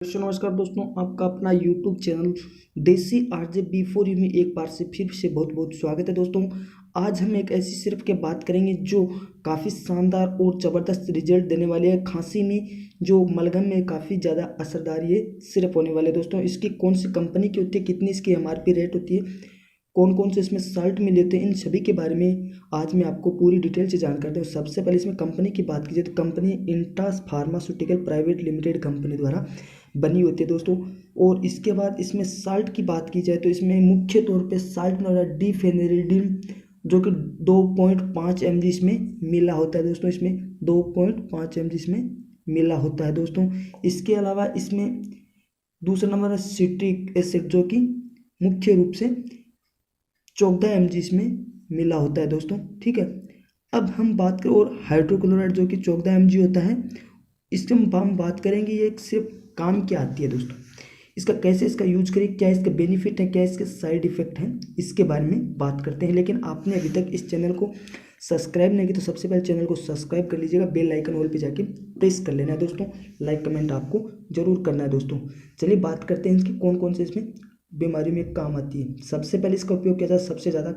नमस्कार दोस्तों, आपका अपना यूट्यूब चैनल देसी आरजे बी4 में एक बार से फिर से बहुत बहुत स्वागत है। दोस्तों, आज हम एक ऐसी सिरप की बात करेंगे जो काफ़ी शानदार और ज़बरदस्त रिजल्ट देने वाली है। खांसी में जो मलगम में काफ़ी ज़्यादा असरदार ये सिरप होने वाले। दोस्तों, इसकी कौन सी कंपनी की होती है, कितनी इसकी एमआरपी रेट होती है, कौन कौन से इसमें साल्ट मिले होते हैं, इन सभी के बारे में आज मैं आपको पूरी डिटेल से जानकारी दूँ। सबसे पहले इसमें कंपनी की बात कीजिए तो company Intas pharmaceutical private limited company द्वारा बनी होती है दोस्तों। और इसके बाद इसमें साल्ट की बात की जाए तो इसमें मुख्य तौर पे साल्ट में डिफेनेरिडिन जो कि 2.5 mg इसमें मिला होता है दोस्तों। इसमें 2.5 mg इसमें मिला होता है दोस्तों। इसके अलावा इसमें दूसरा नंबर है सिट्रिक एसिड जो कि मुख्य रूप से 14 mg इसमें मिला होता है दोस्तों। ठीक है, अब हम बात करें और हाइड्रोक्लोराइड जो कि 14 mg होता है, इसके हम बात करेंगे ये सिर्फ काम क्या आती है दोस्तों, इसका कैसे इसका यूज करें, क्या इसके बेनिफिट है, क्या इसके साइड इफेक्ट हैं, इसके बारे में बात करते हैं। लेकिन आपने अभी तक इस चैनल को सब्सक्राइब नहीं किया तो सबसे पहले चैनल को सब्सक्राइब कर लीजिएगा, बेल आइकन ऑल पे जाके प्रेस कर लेना है दोस्तों। लाइक कमेंट आपको जरूर करना है दोस्तों। चलिए बात करते हैं इसकी कौन कौन से इसमें बीमारी में काम आती है। सबसे पहले इसका उपयोग किया जाता है सबसे ज़्यादा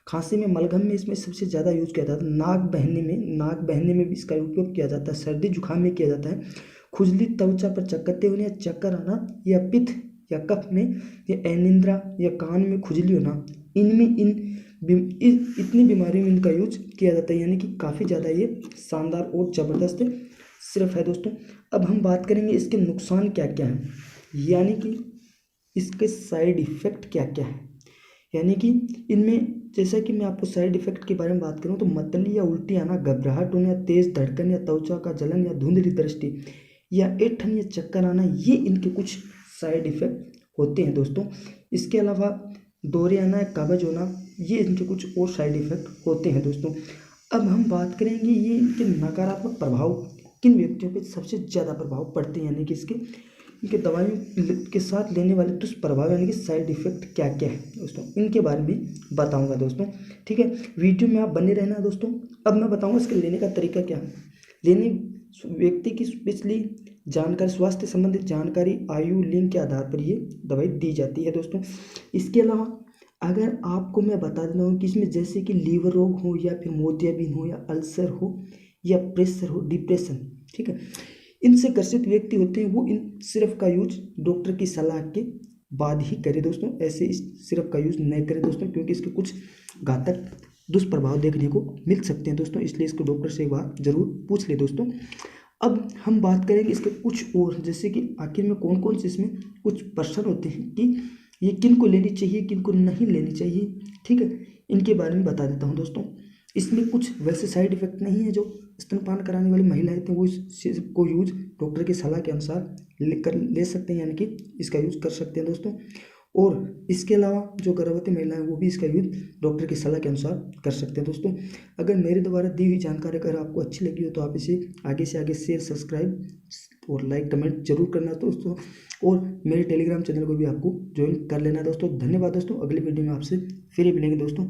खांसी में मलगम में इसमें सबसे ज़्यादा यूज किया जाता है। नाक बहने में भी इसका उपयोग किया जाता है। सर्दी जुकाम में किया जाता है। खुजली, त्वचा पर चकत्ते होने या चक्कर आना या पित्त या कफ में या अनिद्रा या कान में खुजली होना, इनमें इतनी बीमारियों में इनका यूज किया जाता है। यानी कि काफ़ी ज़्यादा ये शानदार और ज़बरदस्त सिर्फ है दोस्तों। अब हम बात करेंगे इसके नुकसान क्या क्या है, यानी कि इसके साइड इफ़ेक्ट क्या क्या है। यानी कि इनमें जैसा कि मैं आपको साइड इफेक्ट के बारे में बात करूं तो मतली या उल्टी आना, घबराहट होना, तेज धड़कन या त्वचा का जलन या धुंधली दृष्टि या ऐंठन या चक्कर आना, ये इनके कुछ साइड इफेक्ट होते हैं दोस्तों। इसके अलावा दौरे आना या कब्ज होना, ये इनके कुछ और साइड इफेक्ट होते हैं दोस्तों। अब हम बात करेंगे ये इनके नकारात्मक प्रभाव किन व्यक्तियों पर सबसे ज़्यादा प्रभाव पड़ते हैं, यानी कि इनके दवाइयों के साथ लेने वाले दुष्प्रभाव यानी कि साइड इफेक्ट क्या क्या है दोस्तों, इनके बारे में बताऊंगा दोस्तों। ठीक है, वीडियो में आप बने रहना दोस्तों। अब मैं बताऊंगा इसके लेने का तरीका क्या है। लेने व्यक्ति की पिछली जानकारी, स्वास्थ्य संबंधित जानकारी, आयु, लिंग के आधार पर ये दवाई दी जाती है दोस्तों। इसके अलावा अगर आपको मैं बता देता हूँ कि इसमें जैसे कि लीवर रोग हो या फिर मोतियाबिंद हो या अल्सर हो या प्रेशर हो, डिप्रेशन, ठीक है, इनसे ग्रसित व्यक्ति होते हैं वो इन सिरप का यूज डॉक्टर की सलाह के बाद ही करें दोस्तों। ऐसे इस सिरप का यूज नहीं करें दोस्तों, क्योंकि इसके कुछ घातक दुष्प्रभाव देखने को मिल सकते हैं दोस्तों। इसलिए इसको डॉक्टर से एक बार जरूर पूछ ले दोस्तों। अब हम बात करेंगे इसके कुछ और, जैसे कि आखिर में कौन कौन से इसमें कुछ प्रश्न होते हैं कि ये किन को लेनी चाहिए, किन को नहीं लेनी चाहिए। ठीक है, इनके बारे में बता देता हूँ दोस्तों। इसमें कुछ वैसे साइड इफेक्ट नहीं है। जो स्तनपान कराने वाली महिलाएं हैं वो इस को यूज डॉक्टर की सलाह के अनुसार ले सकते हैं, यानी कि इसका यूज कर सकते हैं दोस्तों। और इसके अलावा जो गर्भवती महिलाएं हैं वो भी इसका यूज डॉक्टर की सलाह के अनुसार कर सकते हैं दोस्तों। अगर मेरे द्वारा दी हुई जानकारी अगर आपको अच्छी लगी हो तो आप इसे आगे से आगे शेयर, सब्सक्राइब और लाइक कमेंट जरूर करना दोस्तों। और मेरे टेलीग्राम चैनल को भी आपको ज्वाइन कर लेना दोस्तों। धन्यवाद दोस्तों। अगली वीडियो में आपसे फिर मिलेंगे दोस्तों।